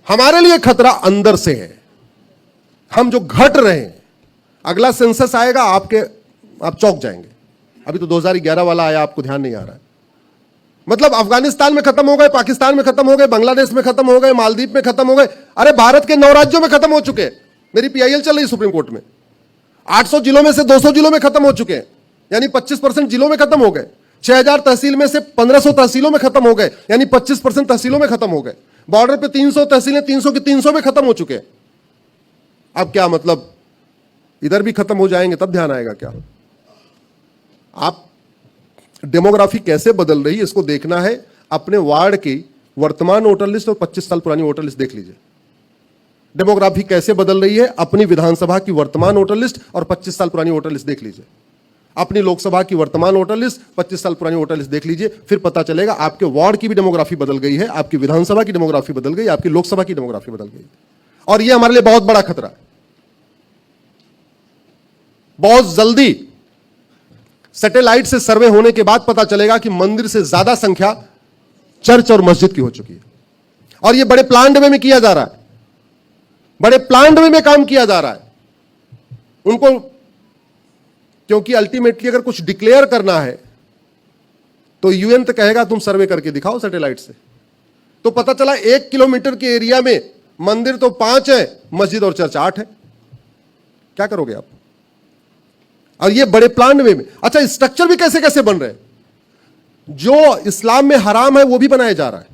हमारे लिए खतरा अंदर से है, हम जो घट रहे हैं। अगला सेंसस आएगा आप चौंक जाएंगे। अभी तो 2011 वाला आया, आपको ध्यान नहीं आ रहा है। मतलब अफगानिस्तान में खत्म हो गए, पाकिस्तान में खत्म हो गए, बांग्लादेश में खत्म हो गए, मालदीव में खत्म हो गए, अरे भारत के 9 राज्यों में खत्म हो चुके हैं। मेरी पीआईएल चल रही सुप्रीम कोर्ट में, 800 जिलों में से 200 जिलों में खत्म हो चुके हैं, यानी 25% जिलों में खत्म हो गए। 6000 तहसील में से 1500 तहसीलों में खत्म हो गए, यानी 25% तहसीलों में खत्म हो गए। बॉर्डर पे 300 तहसीलें 300 की 300 में खत्म हो चुके हैं। अब क्या मतलब इधर भी खत्म हो जाएंगे तब ध्यान आएगा क्या? आप डेमोग्राफी कैसे बदल रही है इसको देखना है। अपने वार्ड की वर्तमान वोटर लिस्ट और 25 साल पुरानी वोटर लिस्ट देख लीजिए। डेमोग्राफी कैसे बदल रही है, अपनी विधानसभा की वर्तमान वोटर लिस्ट और 25 साल पुरानी वोटर लिस्ट देख लीजिए। अपनी लोकसभा की वर्तमान वोटर लिस्ट, 25 साल पुरानी वोटर लिस्ट देख लीजिए, फिर पता चलेगा आपके वार्ड की भी डेमोग्राफी बदल गई है, आपकी विधानसभा की डेमोग्राफी बदल गई, आपकी लोकसभा की डेमोग्राफी बदल गई। और यह हमारे लिए बहुत बड़ा खतरा है। बहुत जल्दी सैटेलाइट से सर्वे होने के बाद पता चलेगा कि मंदिर से ज्यादा संख्या चर्च और मस्जिद की हो चुकी है। और यह बड़े प्लान्ड वे में किया जा रहा है, बड़े प्लान्ड वे में काम किया जा रहा है उनको, क्योंकि अल्टीमेटली अगर कुछ डिक्लेयर करना है तो यूएन तो कहेगा तुम सर्वे करके दिखाओ सैटेलाइट से। तो पता चला 1 किलोमीटर के एरिया में मंदिर तो 5 है, मस्जिद और चर्च 8 है। क्या करोगे आप? और ये बड़े प्लान वे में। अच्छा, स्ट्रक्चर भी कैसे कैसे बन रहे हैं, जो इस्लाम में हराम है वो भी बनाया जा रहा है।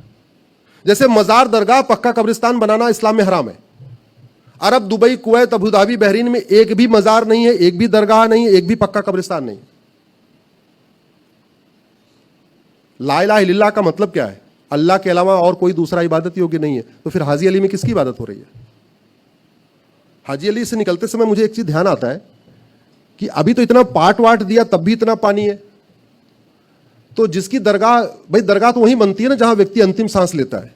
जैसे मजार, दरगाह, पक्का कब्रिस्तान बनाना इस्लाम में हराम है। Arab, Dubai, Kuwait, Abu Dhabi, Bahrain में एक भी मजार नहीं है, एक भी दरगाह नहीं है, एक भी पक्का कब्रिस्तान नहीं। ला इलाहा इल्लल्लाह का मतलब क्या है? अल्लाह के अलावा और कोई दूसरा इबादत योग्य नहीं है। तो फिर हाजी अली में किसकी इबादत हो रही है? हाजी अली से निकलते समय मुझे एक चीज ध्यान आता है कि अभी तो इतना पाट वाट दिया तब भी इतना पानी है। तो जिसकी दरगाह, भाई दरगाह तो वहीं बनती है ना जहां व्यक्ति अंतिम सांस लेता है।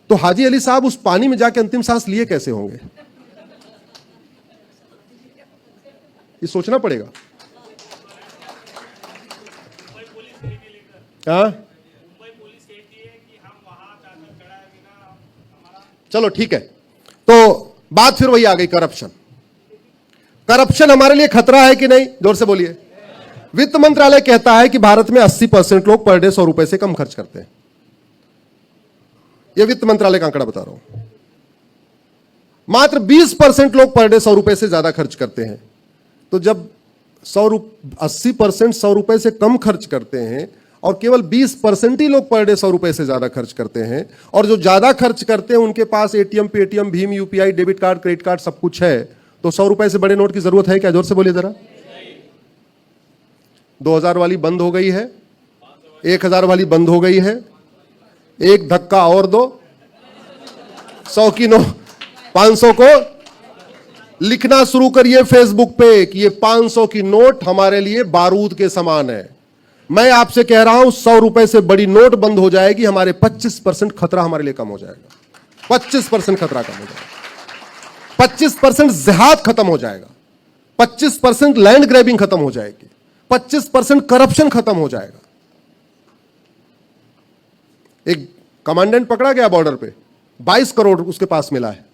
तो हाजी अली साहब उस पानी में जाके अंतिम सांस लिए कैसे होंगे? ये सोचना पड़ेगा। हाँ, चलो ठीक है। तो बात फिर वही आ गई, करप्शन। करप्शन हमारे लिए खतरा है कि नहीं? जोर से बोलिए। वित्त मंत्रालय कहता है कि भारत में 80% लोग पर डे 100 रुपए से कम खर्च करते हैं। यह वित्त मंत्रालय का आंकड़ा बता रहा हूं। मात्र 20% लोग पर डे 100 रुपए से ज्यादा खर्च करते हैं। तो जब 80% 100 रुपए से कम खर्च करते हैं और केवल 20% ही लोग पर डे 100 रुपए से ज्यादा खर्च करते हैं, और जो ज्यादा खर्च करते हैं उनके पास एटीएम, पेटीएम, भीम, UPI, debit card, credit card सब कुछ है, तो 100 रुपए से बड़े नोट की जरूरत है क्या? जोर से बोलिए जरा। 2000 वाली बंद हो गई है, 1000 वाली बंद हो गई है, एक धक्का और दो, 100 की नोट 500 को लिखना शुरू करिए फेसबुक पे कि ये 500 की नोट हमारे लिए बारूद के समान है। मैं आपसे कह रहा हूं 100 रुपए से बड़ी नोट बंद हो जाएगी, हमारे 25% खतरा हमारे लिए कम हो जाएगा। 25% खतरा कम हो जाएगा, 25% जिहाद खत्म हो जाएगा, 25% लैंड ग्रैबिंग खत्म हो जाएगी, 25% करप्शन खत्म हो जाएगा। एक कमांडेंट पकड़ा गया बॉर्डर पे, 22 करोड़ उसके पास मिला है,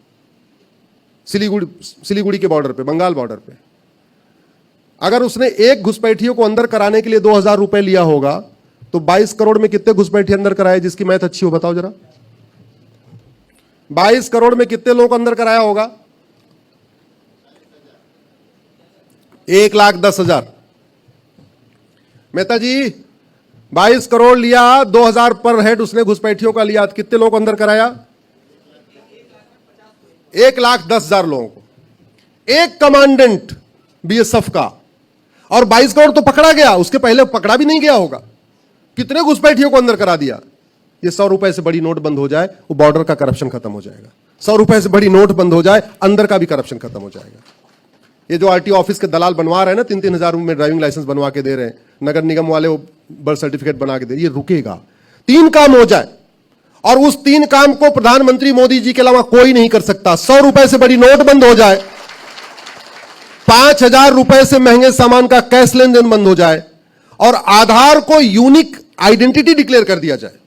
सिलीगुड़ी के बॉर्डर पे, बंगाल बॉर्डर पे। अगर उसने एक घुसपैठियों को अंदर कराने के लिए 2000 रुपए लिया होगा तो 22 करोड़ में कितने घुसपैठिए अंदर कराए? जिसकी मैथ अच्छी हो बताओ जरा। 22 करोड़ में कितने लोगों को अंदर कराया होगा? 1,10,000। मेहता जी, 22 करोड़ लिया, 2000 पर हेड उसने घुसपैठियों का लिया, कितने लोगों को अंदर कराया? 1,10,000 लोगों को। एक कमांडेंट बीएसएफ का, और 22 करोड़ तो पकड़ा गया, उसके पहले पकड़ा भी नहीं गया होगा। कितने घुसपैठियों को अंदर करा दिया? ये 100 रुपए से बड़ी नोट बंद हो जाए, वो बॉर्डर का करप्शन खत्म हो जाएगा। 100 रुपए से बड़ी नोट बंद हो जाए, अंदर का भी करप्शन खत्म हो जाएगा। ये जो आरटीओ ऑफिस के दलाल बनवा रहे हैं ना, 3-3 हजार में ड्राइविंग लाइसेंस बनवा के दे रहे हैं, नगर निगम वाले वो बर्थ सर्टिफिकेट बना के दे रहे, ये रुकेगा। 3 काम हो जाए, और उस 3 काम को प्रधानमंत्री मोदी जी के अलावा कोई नहीं कर सकता। 100 रुपए से बड़ी नोट बंद हो जाए, 5000 रुपए से महंगे सामान का कैश लेन देन बंद हो जाए, और आधार को यूनिक आइडेंटिटी डिक्लेयर कर दिया जाए।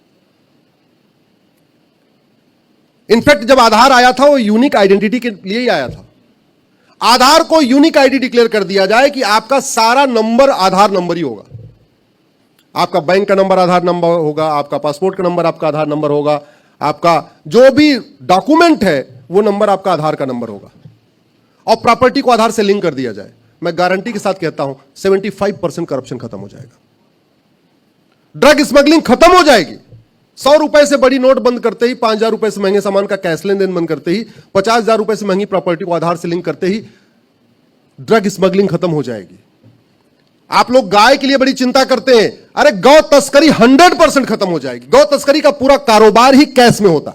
इनफैक्ट जब आधार आया था वो यूनिक आइडेंटिटी के लिए ही आया था। आधार को यूनिक आईडी डिक्लेयर कर दिया जाए कि आपका सारा नंबर आधार नंबर ही होगा। आपका बैंक का नंबर आधार नंबर होगा, आपका पासपोर्ट का नंबर आपका आधार नंबर होगा, आपका जो भी डॉक्यूमेंट है वो नंबर आपका आधार का नंबर होगा, और प्रॉपर्टी को आधार से लिंक कर दिया जाए। मैं गारंटी के साथ कहता हूं 75% करप्शन खत्म हो जाएगा, ड्रग स्मगलिंग खत्म हो जाएगी। 100 रुपए से बड़ी नोट बंद करते ही, 5,000 रुपए से महंगे सामान का कैश लेन देन बंद करते ही, 50,000 रुपए से महंगी प्रॉपर्टी को आधार से लिंक करते ही ड्रग स्मगलिंग खत्म हो जाएगी। आप लोग गाय के लिए बड़ी चिंता करते हैं, अरे गौ तस्करी 100% खत्म हो जाएगी। गौ तस्करी का पूरा कारोबार ही कैश में होता।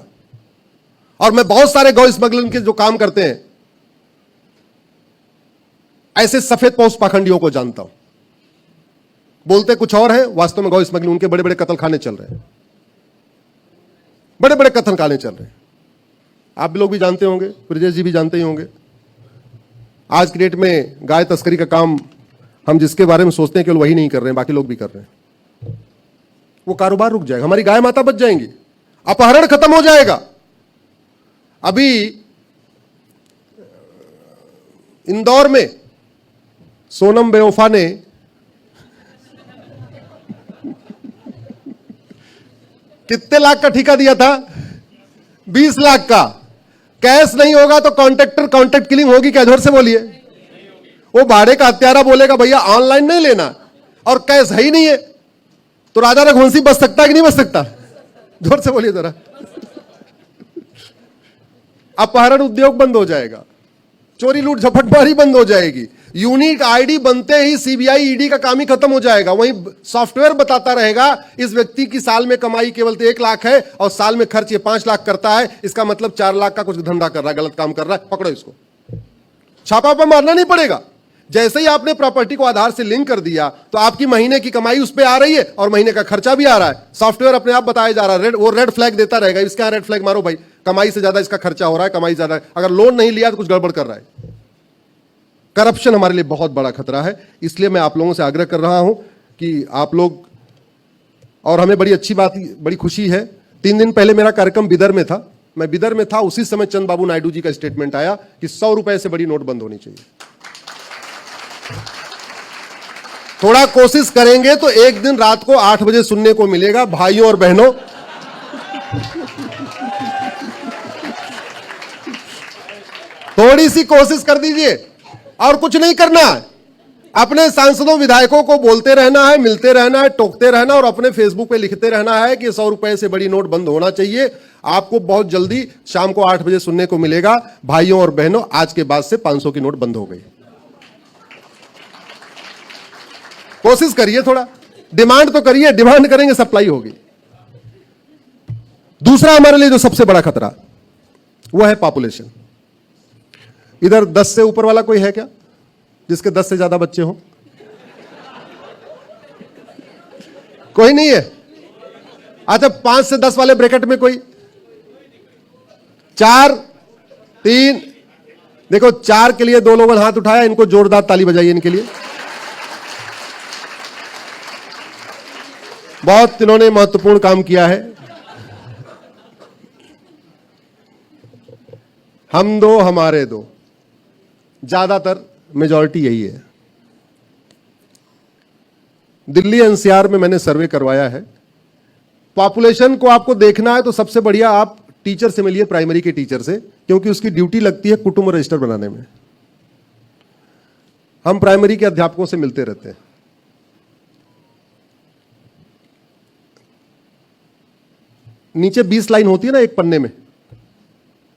और मैं बहुत सारे गौ स्मगलिंग के जो काम करते हैं ऐसे सफेद पोस्ट पाखंडियों को जानता हूं। बोलते कुछ और है, वास्तव में गौ स्मगलिंग, उनके बड़े बड़े कत्ल खाने चल रहे हैं, बड़े बड़े कत्ल खाने चल रहे हैं। आप लोग भी जानते होंगे, ब्रजेश जी भी जानते ही होंगे। आज की डेट में गाय तस्करी का काम हम जिसके बारे में सोचते हैं केवल वही नहीं कर रहे हैं, बाकी लोग भी कर रहे हैं। वो कारोबार रुक जाएगा, हमारी गाय माता बच जाएंगी, अपहरण खत्म हो जाएगा। अभी इंदौर में सोनम बेवफा ने कितने लाख का ठेका दिया था? 20 लाख का। कैश नहीं होगा तो कॉन्ट्रैक्ट किलिंग होगी क्या? जोर से बोलिए। वो भाड़े का हत्यारा बोलेगा भैया ऑनलाइन नहीं लेना, और कैश है ही नहीं है, तो राजा रघुवंशी बच सकता है कि नहीं बच सकता? जोर से बोलिए जरा। अपहरण उद्योग बंद हो जाएगा, चोरी लूट झपटमारी बंद हो जाएगी, यूनिक आईडी बनते ही सीबीआई ईडी का काम ही खत्म हो जाएगा। वहीं सॉफ्टवेयर बताता रहेगा इस व्यक्ति की साल में कमाई केवल 1 लाख है और साल में खर्च ये 5 लाख करता है, इसका मतलब 4 लाख का कुछ धंधा कर रहा है, गलत काम कर रहा है, पकड़ो इसको। छापा पर मारना नहीं पड़ेगा। जैसे ही आपने प्रॉपर्टी को आधार से लिंक कर दिया तो आपकी महीने की कमाई उस पर आ रही है और महीने का खर्चा भी आ रहा है। सॉफ्टवेयर अपने आप बताया जा रहा है, वो रेड फ्लैग देता रहेगा, इसका रेड फ्लैग मारो भाई, कमाई से ज्यादा इसका खर्चा हो रहा है, कमाई ज्यादा है। अगर लोन नहीं लिया तो कुछ गड़बड़ कर रहा है। करप्शन हमारे लिए बहुत बड़ा खतरा है, इसलिए मैं आप लोगों से आग्रह कर रहा हूं कि आप लोग, और हमें बड़ी अच्छी बात, बड़ी खुशी है, 3 दिन पहले मेरा कार्यक्रम बिदर में था, मैं बिदर में था, उसी समय चंद्रबाबू नायडू जी का स्टेटमेंट आया कि 100 रुपए से बड़ी नोट बंद होनी चाहिए। थोड़ा कोशिश करेंगे तो एक दिन रात को 8 बजे सुनने को मिलेगा, भाइयों और बहनों, थोड़ी सी कोशिश कर दीजिए और कुछ नहीं करना। अपने सांसदों विधायकों को बोलते रहना है, मिलते रहना है, टोकते रहना, और अपने फेसबुक पे लिखते रहना है कि 100 रुपए से बड़ी नोट बंद होना चाहिए। आपको बहुत जल्दी शाम को 8 बजे सुनने को मिलेगा, भाइयों और बहनों आज के बाद से 500 की नोट बंद हो गई। कोशिश करिए, थोड़ा डिमांड तो करिए, डिमांड करेंगे सप्लाई होगी। दूसरा हमारे लिए जो सबसे बड़ा खतरा वो है पॉपुलेशन। इधर 10 से ऊपर वाला कोई है क्या जिसके 10 से ज्यादा बच्चे हो? कोई नहीं है? अच्छा, 5 से 10 वाले ब्रैकेट में कोई? 4, 3, देखो 4 के लिए 2 लोगों ने हाथ उठाया, इनको जोरदार ताली बजाइए इनके लिए। बहुत इन्होंने महत्वपूर्ण काम किया है। हम दो हमारे दो, ज्यादातर मेजॉरिटी यही है। दिल्ली एनसीआर में मैंने सर्वे करवाया है। पॉपुलेशन को आपको देखना है तो सबसे बढ़िया आप टीचर से मिलिए, प्राइमरी के टीचर से, क्योंकि उसकी ड्यूटी लगती है कुटुंब रजिस्टर बनाने में। हम प्राइमरी के अध्यापकों से मिलते रहते हैं। नीचे 20 लाइन होती है ना एक पन्ने में,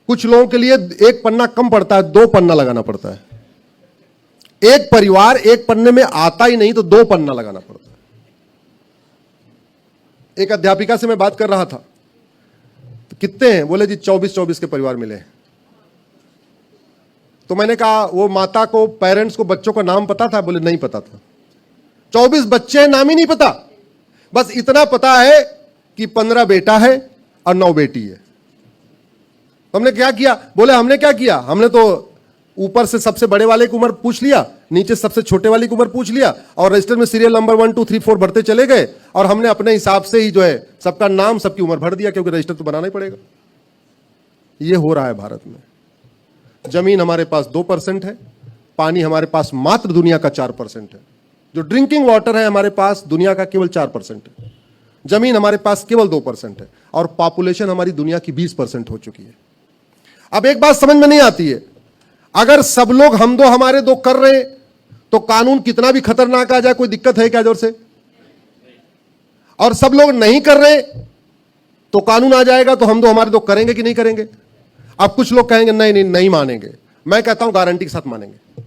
कुछ लोगों के लिए एक पन्ना कम पड़ता है, 2 पन्ना लगाना पड़ता है। एक परिवार एक पन्ने में आता ही नहीं तो 2 पन्ना लगाना पड़ता है। एक अध्यापिका से मैं बात कर रहा था, तो कितने हैं? बोले जी 24 के परिवार मिले हैं। तो मैंने कहा वो माता को, पेरेंट्स को, बच्चों का नाम पता था? बोले नहीं पता था। 24 बच्चे हैं, नाम ही नहीं पता, बस इतना पता है कि 15 बेटा है और 9 बेटी है। हमने क्या किया? बोले हमने क्या किया, हमने तो ऊपर से सबसे बड़े वाले की उम्र पूछ लिया, नीचे सबसे छोटे वाले की उम्र पूछ लिया, और रजिस्टर में सीरियल नंबर 1 2 3 4 भरते चले गए, और हमने अपने हिसाब से ही जो है सबका नाम, सबकी उम्र भर दिया, क्योंकि रजिस्टर तो बनाना ही पड़ेगा। ये हो रहा है भारत में। जमीन हमारे पास 2% है, पानी हमारे पास मात्र दुनिया का 4% है। जो ड्रिंकिंग वाटर है हमारे पास दुनिया का केवल 4% है। जमीन हमारे पास केवल 2% है और पॉपुलेशन हमारी दुनिया की 20% हो चुकी है। अब एक बात समझ में नहीं आती है, अगर सब लोग हम दो हमारे दो कर रहे हैं तो कानून कितना भी खतरनाक आ जाए कोई दिक्कत है क्या जोर से? और सब लोग नहीं कर रहे तो कानून आ जाएगा तो हम दो हमारे दो करेंगे कि नहीं करेंगे? अब कुछ लोग कहेंगे नहीं नहीं नहीं मानेंगे, मैं कहता हूं गारंटी के साथ मानेंगे।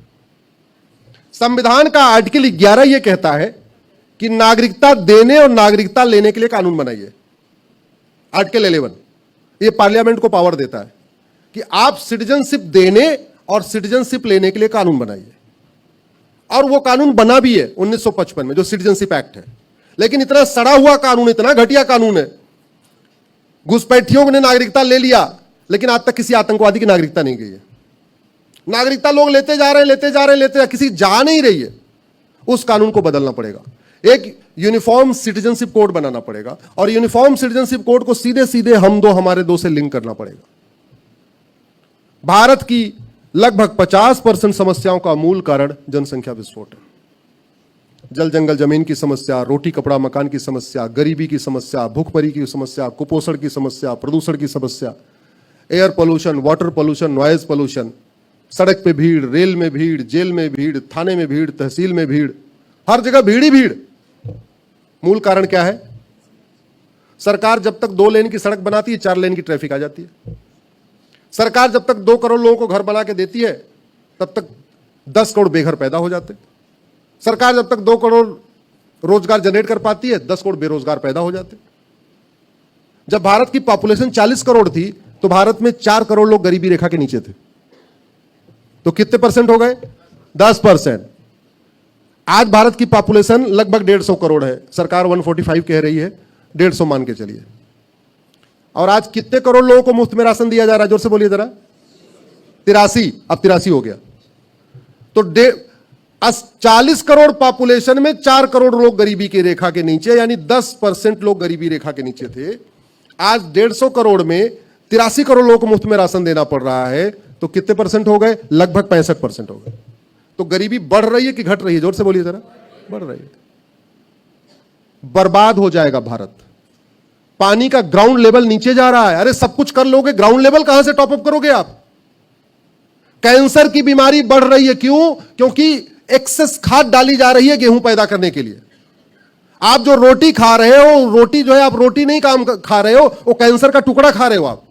संविधान का आर्टिकल 11 यह कहता है कि नागरिकता देने और नागरिकता लेने के लिए कानून बनाइए। आर्टिकल 11 ये पार्लियामेंट को पावर देता है कि आप सिटीजनशिप देने और सिटीजनशिप लेने के लिए कानून बनाइए। और वो कानून बना भी है 1955 में, जो सिटीजनशिप एक्ट है। लेकिन इतना सड़ा हुआ कानून, इतना घटिया कानून है, घुसपैठियों ने नागरिकता ले लिया लेकिन आज तक किसी आतंकवादी की नागरिकता नहीं गई है। नागरिकता लोग लेते जा रहे हैं, लेते जा रहे हैं, लेते जा रहे हैं, किसी जा नहीं रही है। उस कानून को बदलना पड़ेगा, एक यूनिफॉर्म सिटीजनशिप कोड बनाना पड़ेगा और यूनिफॉर्म सिटीजनशिप कोड को सीधे सीधे हम दो हमारे दो से लिंक करना पड़ेगा। भारत की लगभग 50% समस्याओं का मूल कारण जनसंख्या विस्फोट है। जल जंगल जमीन की समस्या, रोटी कपड़ा मकान की समस्या, गरीबी की समस्या, भूखमरी की समस्या, कुपोषण की समस्या, प्रदूषण की समस्या, air pollution, water pollution, noise pollution, सड़क पे भीड़, रेल में भीड़, जेल में भीड़, थाने में भीड़, तहसील में भीड़, हर जगह भीड़ ही भीड़। मूल कारण क्या है? सरकार जब तक 2 लेन की सड़क बनाती है 4 लेन की ट्रैफिक आ जाती है। सरकार जब तक 2 करोड़ लोगों को घर बना के देती है तब तक 10 करोड़ बेघर पैदा हो जाते। सरकार जब तक 2 करोड़ रोजगार जनरेट कर पाती है 10 करोड़ बेरोजगार पैदा हो जाते। जब भारत की पॉपुलेशन 40 करोड़ थी तो भारत में 4 करोड़ लोग गरीबी रेखा के नीचे थे। तो कितने परसेंट हो गए? 10%। आज भारत की पॉपुलेशन लगभग 150 करोड़ है, सरकार 145 कह रही है, 150 मान के चलिए। और आज कितने करोड़ लोगों को मुफ्त में राशन दिया जा रहा है? जोर से बोलिए जरा। 83, अब 83 हो गया। तो 40 करोड़ पॉपुलेशन में 4 करोड़ लोग गरीबी की रेखा के नीचे, यानी 10% लोग गरीबी रेखा के नीचे थे। आज 150 करोड़ में 83 करोड़ लोगों को मुफ्त में राशन देना पड़ रहा है, तो कितने परसेंट हो गए? लगभग 65% हो गए। तो गरीबी बढ़ रही है कि घट रही है? जोर से बोलिए जरा। बढ़ रही है। बर्बाद हो जाएगा भारत। पानी का ग्राउंड लेवल नीचे जा रहा है। अरे सब कुछ कर लोगे, ग्राउंड लेवल कहां से टॉप अप करोगे आप? कैंसर की बीमारी बढ़ रही है, क्यों? क्योंकि एक्सेस खाद डाली जा रही है गेहूं पैदा करने के लिए। आप जो रोटी खा रहे हो, रोटी जो है, आप रोटी नहीं खा रहे हो, वो कैंसर का टुकड़ा खा रहे हो।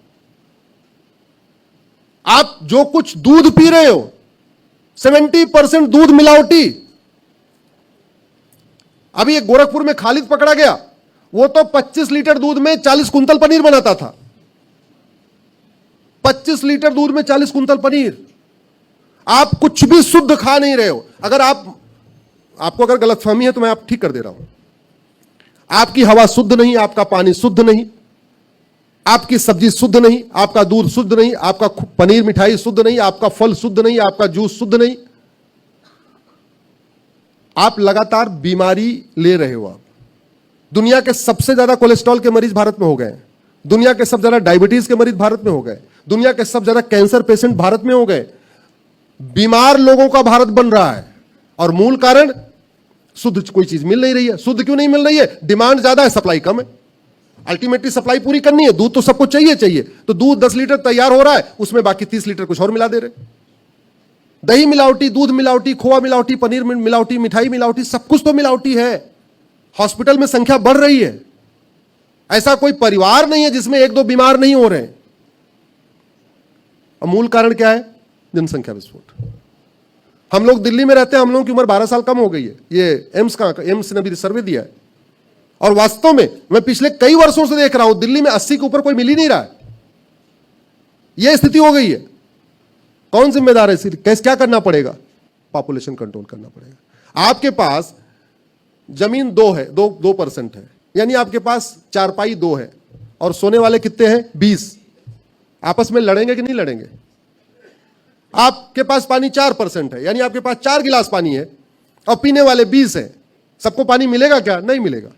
आप जो कुछ दूध पी रहे हो 70% दूध मिलावटी। अभी एक गोरखपुर में खालिद पकड़ा गया, वो तो 25 लीटर दूध में 40 कुंतल पनीर बनाता था। 25 लीटर दूध में 40 कुंतल पनीर। आप कुछ भी शुद्ध खा नहीं रहे हो। अगर आपको अगर गलतफहमी है तो मैं आप ठीक कर दे रहा हूं। आपकी हवा शुद्ध नहीं, आपका पानी शुद्ध नहीं, आपकी सब्जी शुद्ध नहीं, आपका दूध शुद्ध नहीं, आपका पनीर मिठाई शुद्ध नहीं, आपका फल शुद्ध नहीं, आपका जूस शुद्ध नहीं। आप लगातार बीमारी ले रहे हो। आप दुनिया के सबसे ज्यादा कोलेस्ट्रॉल के मरीज भारत में हो गए। दुनिया के सबसे ज्यादा डायबिटीज के मरीज भारत में हो गए। दुनिया के सबसे ज्यादा कैंसर पेशेंट भारत में हो गए। बीमार लोगों का भारत बन रहा है। और मूल कारण शुद्ध कोई चीज मिल नहीं रही है। शुद्ध क्यों नहीं मिल रही है? डिमांड ज्यादा है, सप्लाई कम है। अल्टीमेटली सप्लाई पूरी करनी है। दूध तो सबको चाहिए चाहिए, तो दूध 10 लीटर तैयार हो रहा है, उसमें बाकी 30 लीटर कुछ और मिला दे रहे। दही मिलावटी, दूध मिलावटी, खोआ मिलावटी, पनीर मिलावटी, मिठाई मिलावटी, सब कुछ तो मिलावटी है। हॉस्पिटल में संख्या बढ़ रही है। ऐसा कोई परिवार नहीं है जिसमें 1-2 बीमार नहीं हो रहे हैं। और मूल कारण क्या है? जनसंख्या विस्फोट। हम लोग दिल्ली में रहते हैं, हम लोगों की उम्र 12 साल कम हो गई है। ये एम्स ने भी सर्वे दिया है। और वास्तव में मैं पिछले कई वर्षों से देख रहा हूं दिल्ली में 80 के ऊपर कोई मिल ही नहीं रहा है। यह स्थिति हो गई है। कौन जिम्मेदार है? कैसे क्या करना पड़ेगा? पॉपुलेशन कंट्रोल करना पड़ेगा। आपके पास जमीन 2% है, यानी आपके पास चारपाई 2 है और सोने वाले कितने हैं? 20। आपस में लड़ेंगे कि नहीं लड़ेंगे? आपके पास पानी 4% है, यानी आपके पास 4 गिलास पानी है और पीने वाले 20 हैं। सबको पानी मिलेगा क्या? नहीं मिलेगा।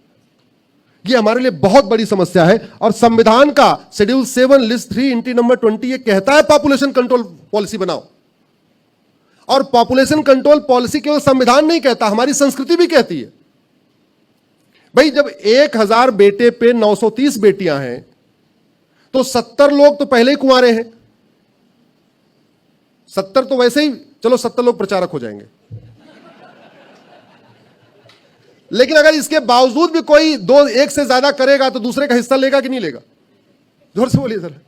ये हमारे लिए बहुत बड़ी समस्या है। और संविधान का शेड्यूल 7 लिस्ट 3 इंटी नंबर 20 ये कहता है पॉपुलेशन कंट्रोल पॉलिसी बनाओ। और पॉपुलेशन कंट्रोल पॉलिसी केवल संविधान नहीं कहता, हमारी संस्कृति भी कहती है। भाई जब 1000 बेटे पे 930 बेटियां हैं तो 70 लोग तो पहले ही कुंवारे हैं। 70 तो वैसे ही, चलो 70 लोग प्रचारक हो जाएंगे, लेकिन अगर इसके बावजूद भी कोई एक से ज्यादा करेगा तो दूसरे का हिस्सा लेगा कि नहीं लेगा? जोर से बोलिए सर।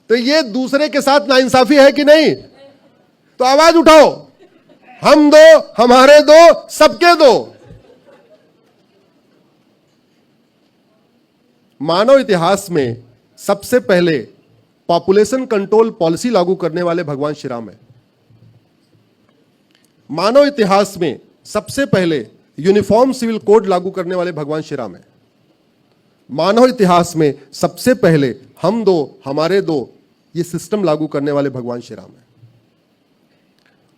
तो ये दूसरे के साथ नाइंसाफी है कि नहीं? तो आवाज उठाओ, हम दो, हमारे दो, सबके दो। मानव इतिहास में सबसे पहले पॉपुलेशन कंट्रोल पॉलिसी लागू करने वाले भगवान श्री राम है। मानव इतिहास में सबसे पहले यूनिफॉर्म सिविल कोड लागू करने वाले भगवान श्री राम है। मानव इतिहास में सबसे पहले हम दो हमारे दो ये सिस्टम लागू करने वाले भगवान श्री राम है।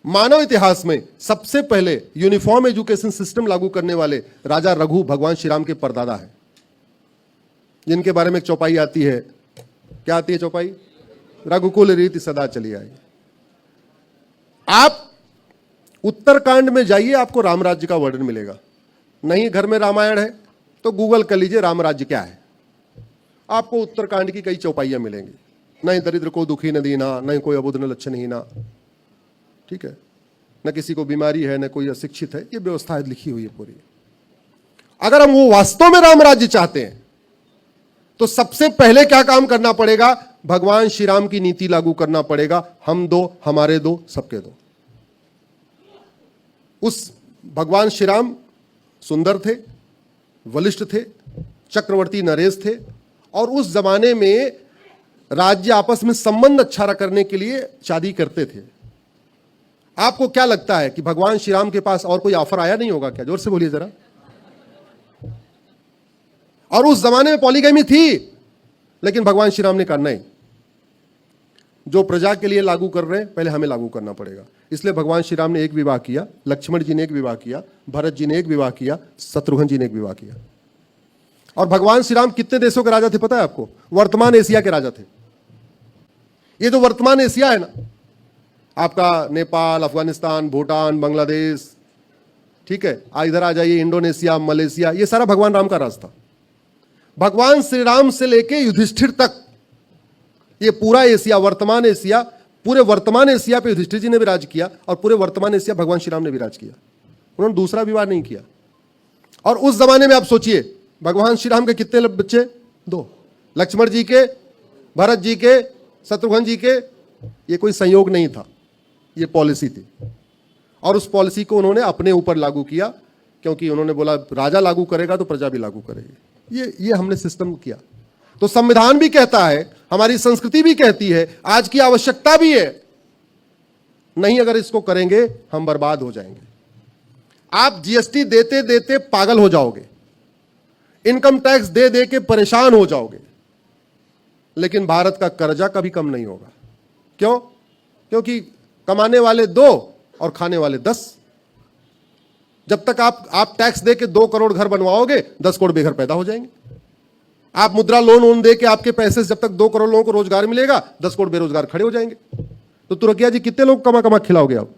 मानव इतिहास में सबसे पहले यूनिफॉर्म एजुकेशन सिस्टम लागू करने वाले राजा रघु भगवान श्री राम के परदादा है, जिनके बारे में एक चौपाई आती है। क्या आती है चौपाई? रघुकुल रीति सदा चली आई। आप उत्तरकांड में जाइए, आपको राम राज्य का वर्णन मिलेगा। नहीं घर में रामायण है तो गूगल कर लीजिए राम राज्य क्या है, आपको उत्तरकांड की कई चौपाइयां मिलेंगी। नहीं दरिद्र को दुखी न दीना, नहीं कोई अबुध न लक्षणहीना, ठीक है, न किसी को बीमारी है, न कोई अशिक्षित है, ये व्यवस्था लिखी हुई है पूरी। अगर हम वो वास्तव में राम राज्य चाहते हैं तो सबसे पहले क्या काम करना पड़ेगा? भगवान श्री राम की नीति लागू करना पड़ेगा। हम दो हमारे दो सबके दो। उस भगवान श्री राम सुंदर थे, बलिष्ठ थे, चक्रवर्ती नरेश थे, और उस जमाने में राज्य आपस में संबंध अच्छा करने के लिए शादी करते थे। आपको क्या लगता है कि भगवान श्री राम के पास और कोई ऑफर आया नहीं होगा क्या? जोर से बोलिए जरा। और उस जमाने में पॉलीगैमी थी, लेकिन भगवान श्री राम ने कहा नहीं, जो प्रजा के लिए लागू कर रहे हैं पहले हमें लागू करना पड़ेगा। इसलिए भगवान श्री राम ने एक विवाह किया, लक्ष्मण जी ने एक विवाह किया, भरत जी ने एक विवाह किया, शत्रुघ्न जी ने एक विवाह किया। और भगवान श्री राम कितने देशों के राजा थे पता है आपको? वर्तमान एशिया के राजा थे। ये जो वर्तमान एशिया है ना, आपका नेपाल, अफगानिस्तान, भूटान, बांग्लादेश, ठीक है, इधर आ जाइए इंडोनेशिया, मलेशिया, ये सारा भगवान राम का राज था। भगवान श्री राम से लेके युधिष्ठिर तक ये पूरा एशिया, वर्तमान एशिया, पूरे वर्तमान एशिया पे युधिष्ठिर जी ने भी राज किया, और पूरे वर्तमान एशिया भगवान श्री राम ने भी राज किया। उन्होंने दूसरा विवाह नहीं किया। और उस जमाने में आप सोचिए, भगवान श्री राम के कितने बच्चे? 2। लक्ष्मण जी के, भरत जी के, शत्रुघ्न जी के। ये कोई संयोग नहीं था, ये पॉलिसी थी। और उस पॉलिसी को उन्होंने अपने ऊपर लागू किया, क्योंकि उन्होंने बोला राजा लागू करेगा तो प्रजा भी लागू करेगी। ये हमने सिस्टम किया। तो संविधान भी कहता है, हमारी संस्कृति भी कहती है, आज की आवश्यकता भी है, नहीं अगर इसको करेंगे हम बर्बाद हो जाएंगे। आप जीएसटी देते देते पागल हो जाओगे, इनकम टैक्स दे दे के परेशान हो जाओगे, लेकिन भारत का कर्जा कभी कम नहीं होगा। क्यों? क्योंकि कमाने वाले 2 और खाने वाले 10। जब तक आप टैक्स दे के 2 करोड़ घर बनवाओगे, 10 करोड़ बेघर पैदा हो जाएंगे। आप मुद्रा लोन दे के आपके पैसे से जब तक 2 करोड़ लोगों को रोजगार मिलेगा, 10 करोड़ बेरोजगार खड़े हो जाएंगे। तो तुरकिया जी कितने लोग कमा कमा खिलाओगे आप?